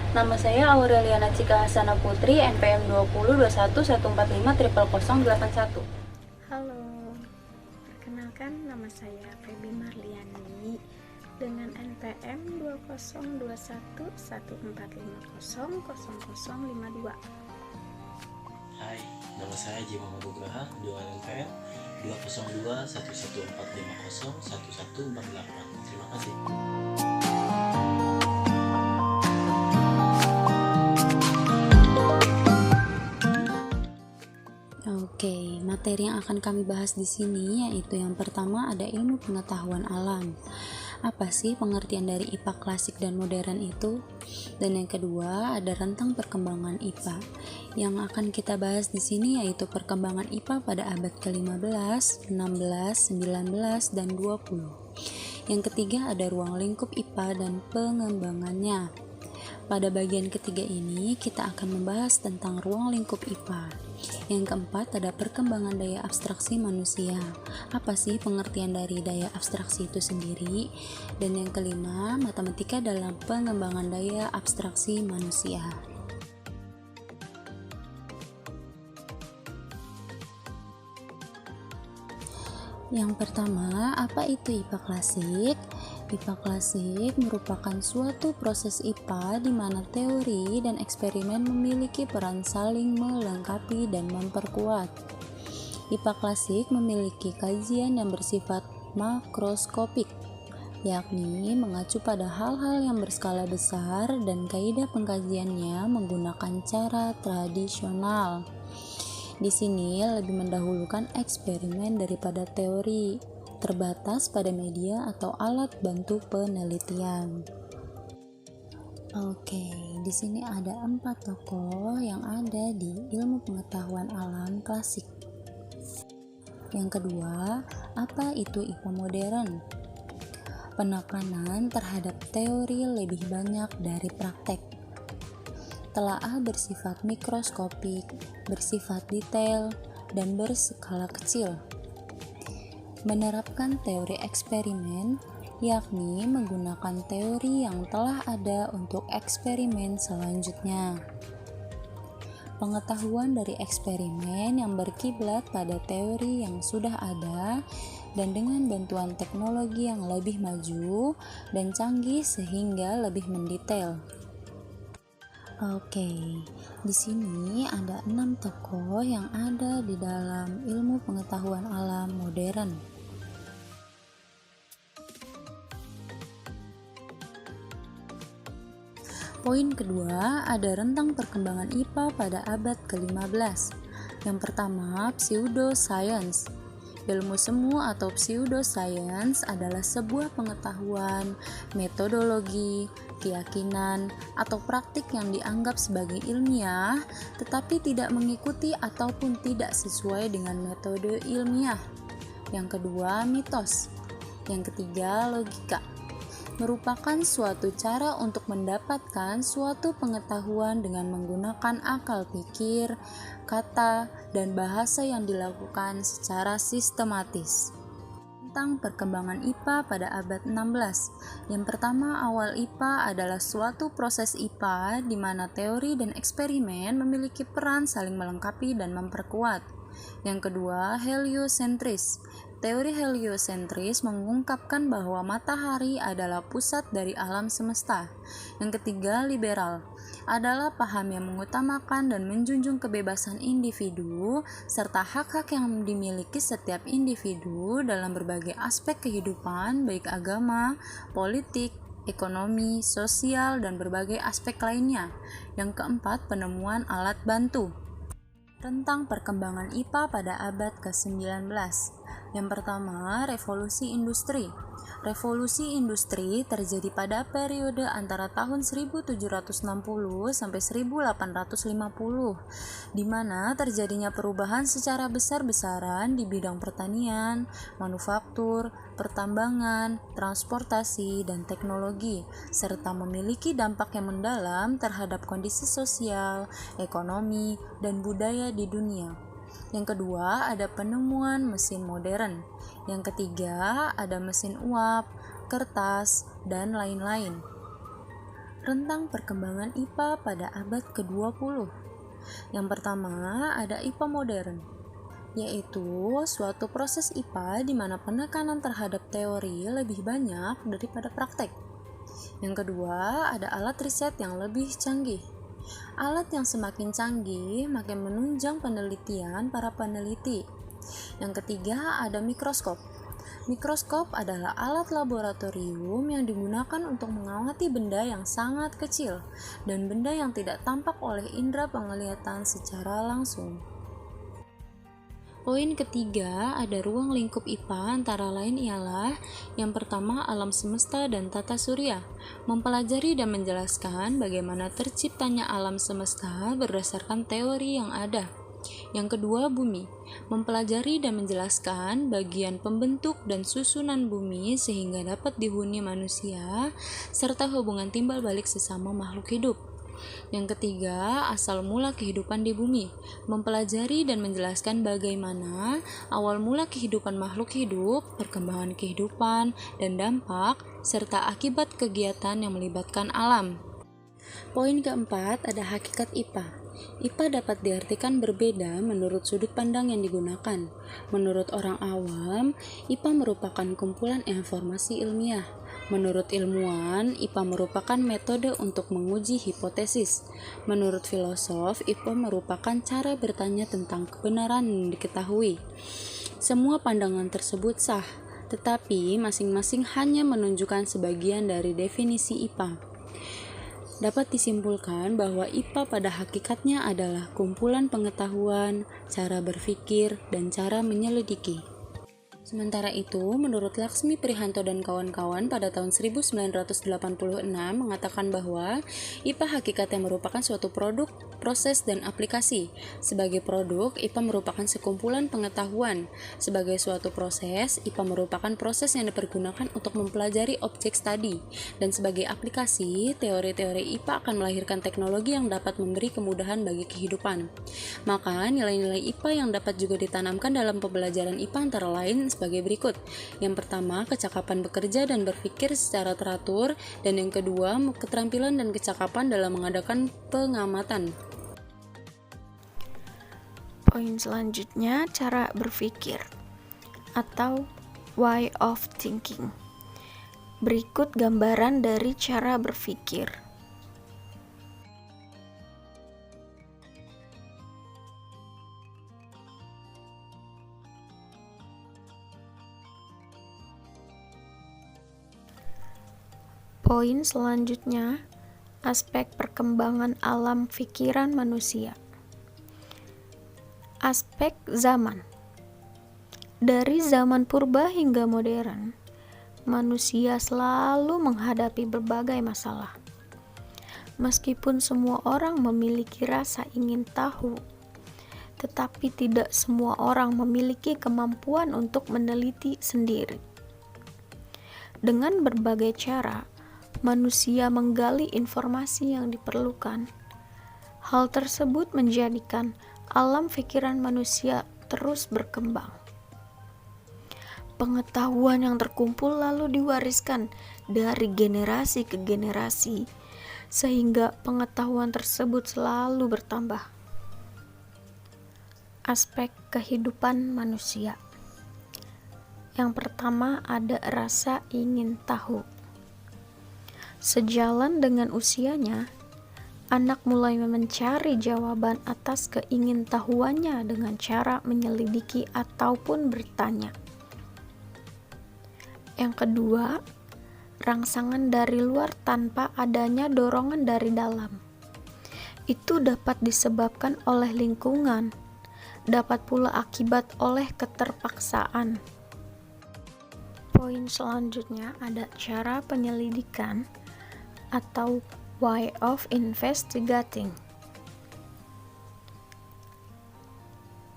Nama saya Aureliana Cika Hasana Putri, NPM 202114500081. Halo, perkenalkan nama saya Feby Marliani dengan NPM 202114500052. Hai, nama saya Haji Muhammad Nugraha dengan NPM 2021145011148. Terima kasih. Oke, materi yang akan kami bahas di sini yaitu yang pertama ada ilmu pengetahuan alam. Apa sih pengertian dari IPA klasik dan modern itu? Dan yang kedua ada rentang perkembangan IPA. Yang akan kita bahas di sini yaitu perkembangan IPA pada abad ke-15, 16, 19, dan 20. Yang ketiga ada ruang lingkup IPA dan pengembangannya. Pada bagian ketiga ini, kita akan membahas tentang ruang lingkup IPA. Yang keempat, ada perkembangan daya abstraksi manusia. Apa sih pengertian dari daya abstraksi itu sendiri? Dan yang kelima, matematika dalam pengembangan daya abstraksi manusia. Yang pertama, apa itu IPA klasik? IPA klasik merupakan suatu proses IPA di mana teori dan eksperimen memiliki peran saling melengkapi dan memperkuat. IPA klasik memiliki kajian yang bersifat makroskopik, yakni mengacu pada hal-hal yang berskala besar dan kaidah pengkajiannya menggunakan cara tradisional. Di sini lebih mendahulukan eksperimen daripada teori, terbatas pada media atau alat bantu penelitian. Oke, di sini ada 4 tokoh yang ada di ilmu pengetahuan alam klasik. Yang kedua, apa itu IPA modern? Penekanan terhadap teori lebih banyak dari praktek. Telaah bersifat mikroskopik, bersifat detail, dan berskala kecil. Menerapkan teori eksperimen, yakni menggunakan teori yang telah ada untuk eksperimen selanjutnya. Pengetahuan dari eksperimen yang berkiblat pada teori yang sudah ada dan dengan bantuan teknologi yang lebih maju dan canggih sehingga lebih mendetail. Oke, di sini ada 6 tokoh yang ada di dalam ilmu pengetahuan alam modern. Poin kedua, ada rentang perkembangan IPA pada abad ke-15. Yang pertama, pseudoscience. Ilmu semu atau pseudoscience adalah sebuah pengetahuan, metodologi, keyakinan, atau praktik yang dianggap sebagai ilmiah, tetapi tidak mengikuti ataupun tidak sesuai dengan metode ilmiah. Yang kedua, mitos. Yang ketiga, logika. Merupakan suatu cara untuk mendapatkan suatu pengetahuan dengan menggunakan akal pikir, kata, dan bahasa yang dilakukan secara sistematis. Tentang perkembangan IPA pada abad 16. Yang pertama, awal IPA adalah suatu proses IPA di mana teori dan eksperimen memiliki peran saling melengkapi dan memperkuat. Yang kedua, heliosentris. Teori heliosentris mengungkapkan bahwa matahari adalah pusat dari alam semesta. Yang ketiga, liberal adalah paham yang mengutamakan dan menjunjung kebebasan individu serta hak-hak yang dimiliki setiap individu dalam berbagai aspek kehidupan, baik agama, politik, ekonomi, sosial, dan berbagai aspek lainnya. Yang keempat, penemuan alat bantu. Tentang perkembangan IPA pada abad ke-19. Yang pertama, revolusi industri. Revolusi industri terjadi pada periode antara tahun 1760 sampai 1850, di mana terjadinya perubahan secara besar-besaran di bidang pertanian, manufaktur, pertambangan, transportasi, dan teknologi, serta memiliki dampak yang mendalam terhadap kondisi sosial, ekonomi, dan budaya di dunia. Yang kedua, ada penemuan mesin modern. Yang ketiga, ada mesin uap, kertas, dan lain-lain. rentang perkembangan IPA pada abad ke-20. Yang pertama ada IPA modern, yaitu suatu proses IPA di mana penekanan terhadap teori lebih banyak daripada praktek. Yang kedua ada alat riset yang lebih canggih. Alat yang semakin canggih makin menunjang penelitian para peneliti. Yang ketiga ada mikroskop. Mikroskop adalah alat laboratorium yang digunakan untuk mengamati benda yang sangat kecil dan benda yang tidak tampak oleh indera penglihatan secara langsung. Poin ketiga ada ruang lingkup IPA, antara lain ialah yang pertama alam semesta dan tata surya, mempelajari dan menjelaskan bagaimana terciptanya alam semesta berdasarkan teori yang ada. Yang kedua bumi, mempelajari dan menjelaskan bagian pembentuk dan susunan bumi sehingga dapat dihuni manusia, serta hubungan timbal balik sesama makhluk hidup. Yang ketiga, asal mula kehidupan di bumi, mempelajari dan menjelaskan bagaimana awal mula kehidupan makhluk hidup, perkembangan kehidupan, dan dampak, serta akibat kegiatan yang melibatkan alam. Poin keempat ada hakikat IPA. IPA dapat diartikan berbeda menurut sudut pandang yang digunakan. Menurut orang awam, IPA merupakan kumpulan informasi ilmiah. Menurut ilmuwan, IPA merupakan metode untuk menguji hipotesis. Menurut filosof, IPA merupakan cara bertanya tentang kebenaran yang diketahui. Semua pandangan tersebut sah, tetapi masing-masing hanya menunjukkan sebagian dari definisi IPA. Dapat disimpulkan bahwa IPA pada hakikatnya adalah kumpulan pengetahuan, cara berpikir, dan cara menyelidiki. Sementara itu, menurut Laksmi Prihanto dan kawan-kawan pada tahun 1986 mengatakan bahwa IPA hakikatnya merupakan suatu produk, proses, dan aplikasi. Sebagai produk, IPA merupakan sekumpulan pengetahuan. Sebagai suatu proses, IPA merupakan proses yang dipergunakan untuk mempelajari objek studi. Dan sebagai aplikasi, teori-teori IPA akan melahirkan teknologi yang dapat memberi kemudahan bagi kehidupan. Maka, nilai-nilai IPA yang dapat juga ditanamkan dalam pembelajaran IPA antara lain sebagai berikut. Yang pertama, kecakapan bekerja dan berpikir secara teratur, dan yang kedua, keterampilan dan kecakapan dalam mengadakan pengamatan. Poin selanjutnya, cara berpikir atau way of thinking. Berikut gambaran dari cara berpikir. Poin selanjutnya, aspek perkembangan alam pikiran manusia. Aspek zaman. Dari zaman purba hingga modern, manusia selalu menghadapi berbagai masalah. Meskipun semua orang memiliki rasa ingin tahu, tetapi tidak semua orang memiliki kemampuan untuk meneliti sendiri. Dengan berbagai cara, manusia menggali informasi yang diperlukan. Hal tersebut menjadikan alam pikiran manusia terus berkembang. Pengetahuan yang terkumpul lalu diwariskan dari generasi ke generasi, sehingga pengetahuan tersebut selalu bertambah. Aspek kehidupan manusia. Yang pertama ada rasa ingin tahu. Sejalan dengan usianya, anak mulai mencari jawaban atas keingintahuannya dengan cara menyelidiki ataupun bertanya. Yang kedua, rangsangan dari luar tanpa adanya dorongan dari dalam. Itu dapat disebabkan oleh lingkungan, dapat pula akibat oleh keterpaksaan. Poin selanjutnya ada cara penyelidikan atau way of investigating.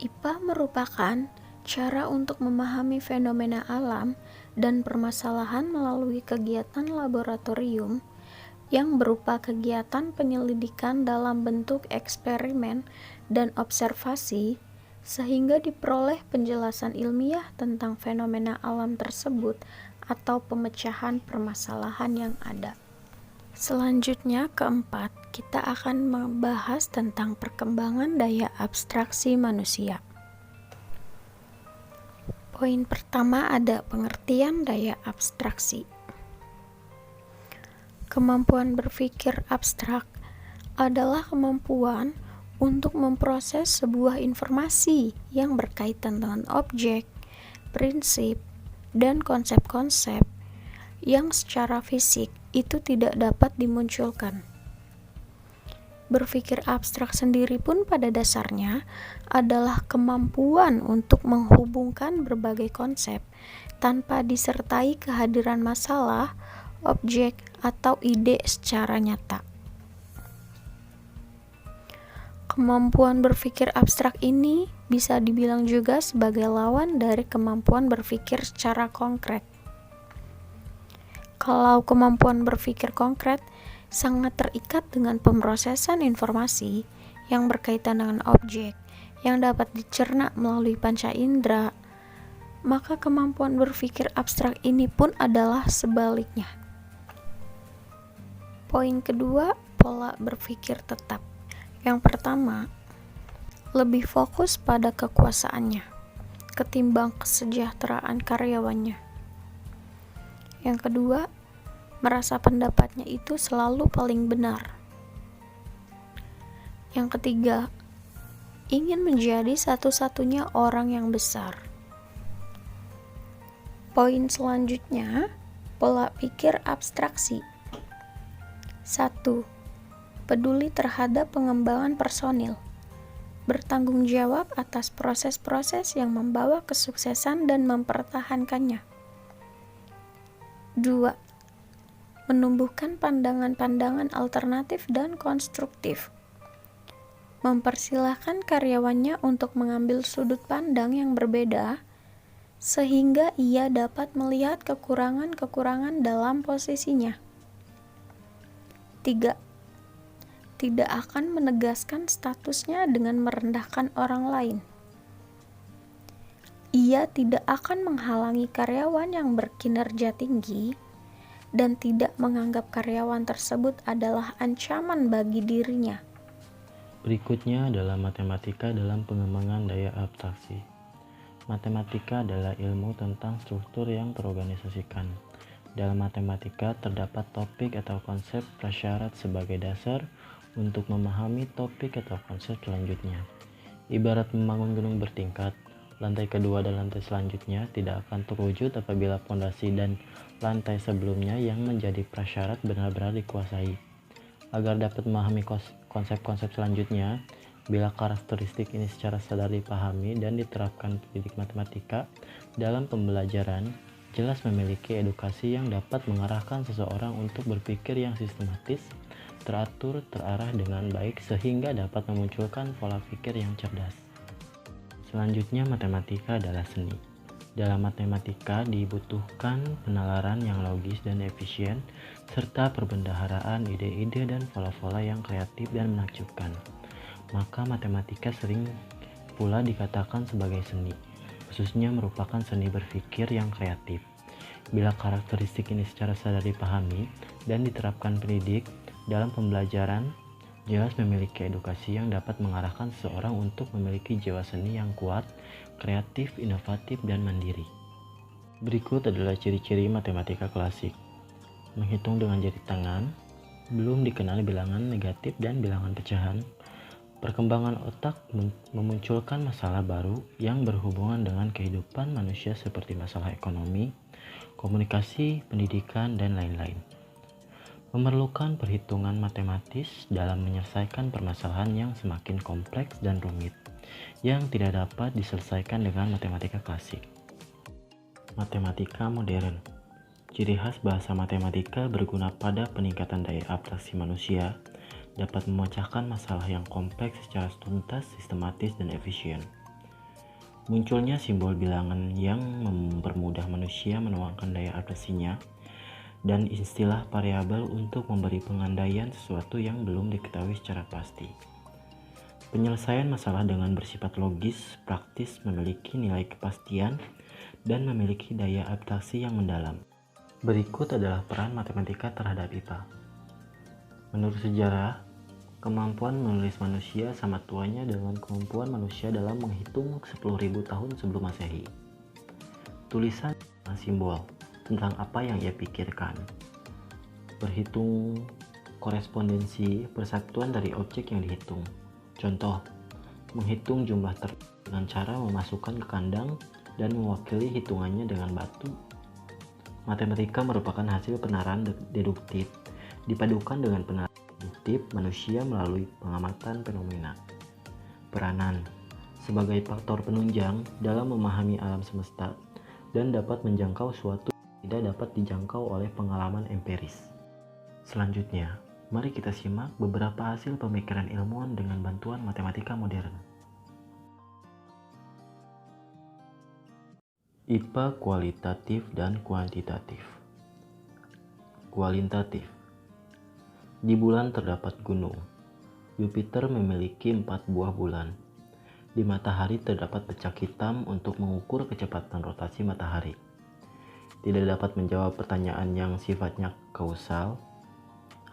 IPA merupakan cara untuk memahami fenomena alam dan permasalahan melalui kegiatan laboratorium yang berupa kegiatan penyelidikan dalam bentuk eksperimen dan observasi, sehingga diperoleh penjelasan ilmiah tentang fenomena alam tersebut atau pemecahan permasalahan yang ada. Selanjutnya, keempat, kita akan membahas tentang perkembangan daya abstraksi manusia. Poin pertama ada pengertian daya abstraksi. Kemampuan berpikir abstrak adalah kemampuan untuk memproses sebuah informasi yang berkaitan dengan objek, prinsip, dan konsep-konsep yang secara fisik itu tidak dapat dimunculkan. Berpikir abstrak sendiri pun pada dasarnya adalah kemampuan untuk menghubungkan berbagai konsep tanpa disertai kehadiran masalah, objek, atau ide secara nyata. Kemampuan berpikir abstrak ini bisa dibilang juga sebagai lawan dari kemampuan berpikir secara konkret. Kalau kemampuan berpikir konkret sangat terikat dengan pemrosesan informasi yang berkaitan dengan objek yang dapat dicerna melalui panca indera, maka kemampuan berpikir abstrak ini pun adalah sebaliknya. Poin kedua, pola berpikir tetap. Yang pertama, lebih fokus pada kekuasaannya ketimbang kesejahteraan karyawannya. Yang kedua, merasa pendapatnya itu selalu paling benar. Yang ketiga, ingin menjadi satu-satunya orang yang besar. Poin selanjutnya, pola pikir abstraksi. 1. Peduli terhadap pengembangan personil. Bertanggung jawab atas proses-proses yang membawa kesuksesan dan mempertahankannya. 2. Menumbuhkan pandangan-pandangan alternatif dan konstruktif. Mempersilahkan karyawannya untuk mengambil sudut pandang yang berbeda, sehingga ia dapat melihat kekurangan-kekurangan dalam posisinya. 3. Tidak akan menegaskan statusnya dengan merendahkan orang lain. Ia tidak akan menghalangi karyawan yang berkinerja tinggi dan tidak menganggap karyawan tersebut adalah ancaman bagi dirinya. Berikutnya adalah matematika dalam pengembangan daya abstraksi. Matematika adalah ilmu tentang struktur yang terorganisasikan. Dalam matematika terdapat topik atau konsep prasyarat sebagai dasar untuk memahami topik atau konsep selanjutnya. Ibarat membangun gedung bertingkat, lantai kedua dan lantai selanjutnya tidak akan terwujud apabila fondasi dan lantai sebelumnya yang menjadi prasyarat benar-benar dikuasai. Agar dapat memahami konsep-konsep selanjutnya, bila karakteristik ini secara sadar dipahami dan diterapkan pendidik matematika dalam pembelajaran, jelas memiliki edukasi yang dapat mengarahkan seseorang untuk berpikir yang sistematis, teratur, terarah dengan baik sehingga dapat memunculkan pola pikir yang cerdas. Selanjutnya, matematika adalah seni. Dalam matematika dibutuhkan penalaran yang logis dan efisien, serta perbendaharaan ide-ide dan pola-pola yang kreatif dan menakjubkan. Maka matematika sering pula dikatakan sebagai seni, khususnya merupakan seni berpikir yang kreatif. Bila karakteristik ini secara sadar dipahami dan diterapkan pendidik dalam pembelajaran, jelas memiliki edukasi yang dapat mengarahkan seseorang untuk memiliki jiwa seni yang kuat, kreatif, inovatif, dan mandiri. Berikut adalah ciri-ciri matematika klasik. Menghitung dengan jari tangan, belum dikenal bilangan negatif dan bilangan pecahan. Perkembangan otak memunculkan masalah baru yang berhubungan dengan kehidupan manusia seperti masalah ekonomi, komunikasi, pendidikan, dan lain-lain. Memerlukan perhitungan matematis dalam menyelesaikan permasalahan yang semakin kompleks dan rumit, yang tidak dapat diselesaikan dengan matematika klasik. Matematika modern. Ciri khas bahasa matematika berguna pada peningkatan daya abstraksi manusia, dapat memecahkan masalah yang kompleks secara tuntas, sistematis, dan efisien. Munculnya simbol bilangan yang mempermudah manusia menuangkan daya abstraksinya, dan istilah variabel untuk memberi pengandaian sesuatu yang belum diketahui secara pasti. Penyelesaian masalah dengan bersifat logis, praktis, memiliki nilai kepastian, dan memiliki daya abstraksi yang mendalam. Berikut adalah peran matematika terhadap IPA. Menurut sejarah, kemampuan menulis manusia sama tuanya dengan kemampuan manusia dalam menghitung 10.000 tahun sebelum Masehi. Tulisan adalah simbol tentang apa yang ia pikirkan. Berhitung korespondensi persatuan dari objek yang dihitung. Contoh, menghitung jumlah dengan cara memasukkan ke kandang dan mewakili hitungannya dengan batu. Matematika merupakan hasil penerapan deduktif dipadukan dengan penerapan deduktif manusia melalui pengamatan fenomena. Peranan sebagai faktor penunjang dalam memahami alam semesta dan dapat menjangkau suatu yang tidak dapat dijangkau oleh pengalaman empiris. Selanjutnya, mari kita simak beberapa hasil pemikiran ilmuwan dengan bantuan matematika modern. IPA kualitatif dan kuantitatif. Kualitatif. Di bulan terdapat gunung. Jupiter memiliki 4 buah bulan. Di matahari terdapat bercak hitam untuk mengukur kecepatan rotasi matahari. Tidak dapat menjawab pertanyaan yang sifatnya kausal,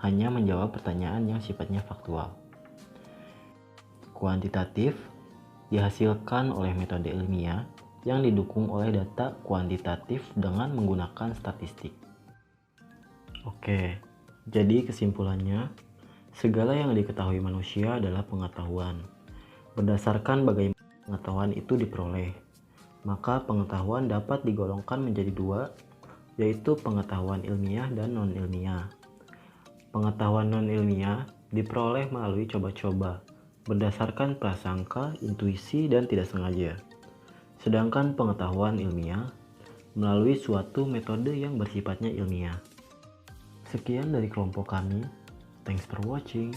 hanya menjawab pertanyaan yang sifatnya faktual. Kuantitatif dihasilkan oleh metode ilmiah yang didukung oleh data kuantitatif dengan menggunakan statistik. Oke, jadi kesimpulannya, segala yang diketahui manusia adalah pengetahuan. Berdasarkan bagaimana pengetahuan itu diperoleh, maka pengetahuan dapat digolongkan menjadi 2, yaitu pengetahuan ilmiah dan non-ilmiah. Pengetahuan non-ilmiah diperoleh melalui coba-coba, berdasarkan prasangka, intuisi, dan tidak sengaja. Sedangkan pengetahuan ilmiah melalui suatu metode yang bersifatnya ilmiah. Sekian dari kelompok kami. Thanks for watching.